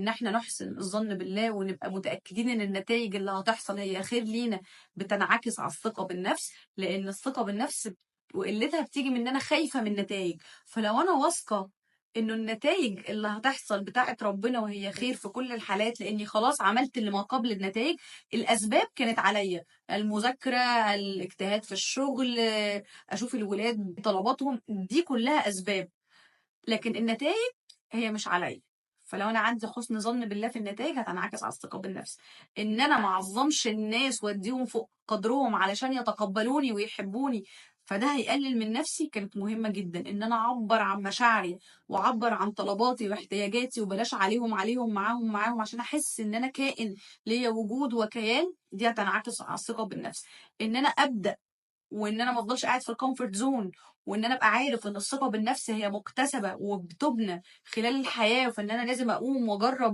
إن إحنا نحسن الظن بالله ونبقى متأكدين إن النتايج اللي هتحصل هي خير لينا بتنعكس على الثقة بالنفس، لإن الثقة بالنفس وقلتها بتيجي من إن أنا خايفة من النتايج، فلو أنا واثقة إنه النتايج اللي هتحصل بتاعة ربنا وهي خير في كل الحالات، لإني خلاص عملت اللي ما قبل النتايج، الأسباب كانت عليّا، المذاكرة، الاجتهاد في الشغل، أشوف الولاد طلباتهم، دي كلها أسباب، لكن النتايج هي مش عليّا. فلو أنا عندي حُسن ظن بالله في النتايج هتنعكس على الثقة بالنفس. إن أنا ما أعظّمش الناس وأدّيهم فوق قدرهم علشان يتقبّلوني ويحبّوني، فده هيقلل من نفسي، كانت مهمة جدًا. إن أنا أعبّر عن مشاعري وأعبّر عن طلباتي واحتياجاتي وبلاش عليهم، عليهم، معاهم، معاهم، عشان أحس إن أنا كائن ليّا وجود وكيان، دي هتنعكس على الثقة بالنفس. إن أنا أبدأ وإن أنا ما افضلش قاعد في الcomfort zone، وإن أنا أبقى عارف إن الثقة بالنفس هي مُكتسبة وبتُبنى خلال الحياة، فإن أنا لازم أقوم وأجرّب